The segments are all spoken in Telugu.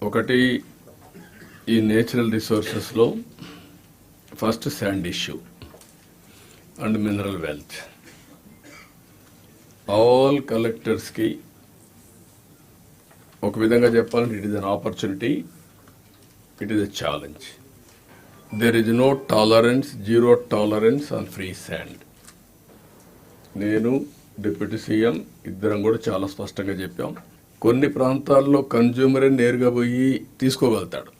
ఒకటి ఈ నేచురల్ రిసోర్సెస్లో first sand issue and mineral wealth. All కలెక్టర్స్కి ఒక విధంగా చెప్పాలంటే it is an opportunity, it is a challenge. There is no tolerance, zero tolerance on free sand. నేను డిప్యూటీ సీఎం ఇద్దరం కూడా చాలా స్పష్టంగా చెప్పాం. కొన్ని ప్రాంతాల్లో కన్జ్యూమరే నేరుగా పోయి తీసుకోగలుగుతాడు,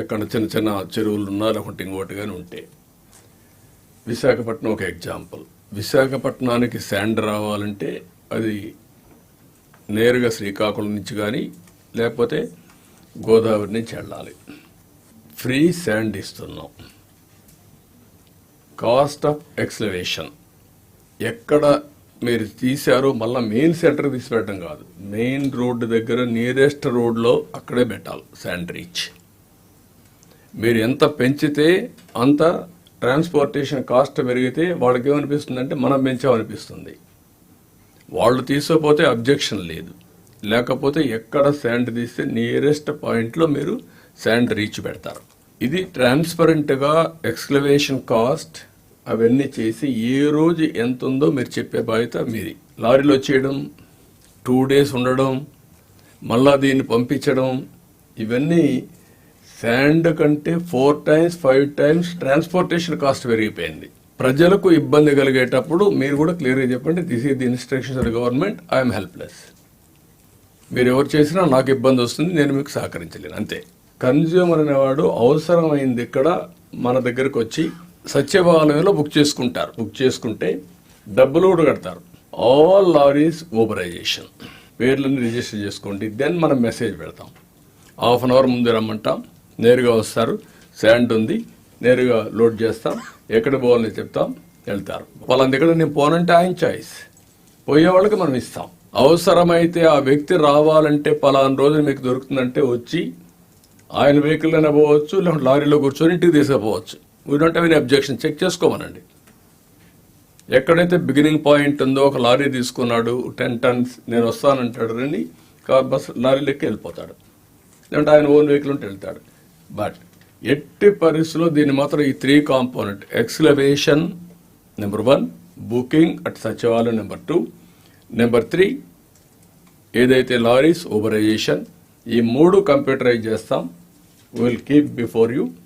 ఎక్కడ చిన్న చిన్న చెరువులు ఉన్నా లేకుంటే ఇంకోటి కానీ ఉంటే. విశాఖపట్నం ఒక ఎగ్జాంపుల్. విశాఖపట్నానికి శాండ్ రావాలంటే అది నేరుగా శ్రీకాకుళం నుంచి కానీ లేకపోతే గోదావరి నుంచి వెళ్ళాలి. ఫ్రీ శాండ్ ఇస్తున్నాం. కాస్ట్ ఆఫ్ ఎక్స్లవేషన్ ఎక్కడ మీరు తీశారో మళ్ళీ మెయిన్ సెంటర్ తీసి పెట్టడం కాదు, మెయిన్ రోడ్డు దగ్గర నియరెస్ట్ రోడ్లో అక్కడే పెట్టాలి శాండ్ రీచ్. మీరు ఎంత పెంచితే అంత ట్రాన్స్పోర్టేషన్ కాస్ట్ పెరిగితే వాళ్ళకి ఏమనిపిస్తుంది అంటే మనం పెంచామనిపిస్తుంది. వాళ్ళు తీసుకోపోతే అబ్జెక్షన్ లేదు, లేకపోతే ఎక్కడ శాండ్ తీస్తే నియరెస్ట్ పాయింట్లో మీరు శాండ్ రీచ్ పెడతారు. ఇది ట్రాన్స్పరెంట్గా ఎక్స్క్లవేషన్ కాస్ట్ అవన్నీ చేసి ఏ రోజు ఎంత ఉందో మీరు చెప్పే బాధ్యత మీది. లారీలో చేయడం, 2 days ఉండడం, మళ్ళా దీన్ని పంపించడం, ఇవన్నీ శాండ్ కంటే 4 times 5 times ట్రాన్స్పోర్టేషన్ కాస్ట్ పెరిగిపోయింది. ప్రజలకు ఇబ్బంది కలిగేటప్పుడు మీరు కూడా క్లియర్గా చెప్పండి, this is the instructions of the government, I'm helpless. మీరు ఎవరు చేసినా నాకు ఇబ్బంది వస్తుంది, నేను మీకు సహకరించలేను, అంతే. కన్జ్యూమర్ అనేవాడు అవసరమైంది ఇక్కడ మన దగ్గరకు వచ్చి సచివాలయంలో బుక్ చేసుకుంటారు. బుక్ చేసుకుంటే డబ్బులు కూడా కడతారు. ఆల్ లారీస్ ఊబరైజేషన్, పేర్లన్నీ రిజిస్టర్ చేసుకోండి. దెన్ మనం మెసేజ్ పెడతాం, 1/2 hour ముందు రమ్మంటాం, నేరుగా వస్తారు, శాండ్ ఉంది, నేరుగా లోడ్ చేస్తాం, ఎక్కడ పోవాలని చెప్తాం, వెళ్తారు. వాళ్ళ దగ్గర నేను పోనంటే ఆయన చాయిస్, పోయే వాళ్ళకి మనం ఇస్తాం. అవసరమైతే ఆ వ్యక్తి రావాలంటే పలానా రోజున మీకు దొరుకుతుందంటే వచ్చి ఆయన వెహికల్ అయినా పోవచ్చు, లేకుంటే లారీలో కూర్చొని ఇంటికి తీసుకుపోవచ్చు. We don't have any objection. Check చేసుకోమనండి. ఎక్కడైతే బిగినింగ్ పాయింట్ ఉందో, ఒక లారీ తీసుకున్నాడు 10 tons, నేను వస్తానంటాడు రండి, బస్ లారీలోకి వెళ్ళిపోతాడు, లేదంటే ఆయన ఓన్ వెహికల్ ఉంటే వెళ్తాడు. బట్ ఎట్టి పరిస్థితుల్లో దీన్ని మాత్రం ఈ 3 component ఎక్స్క్లవేషన్ నెంబర్ 1, బుకింగ్ అట్ సచివాలయం నెంబర్ 2, నెంబర్ 3 ఏదైతే లారీస్ ఊబరైజేషన్, ఈ 3 కంప్యూటరైజ్ చేస్తాం. Will keep before you.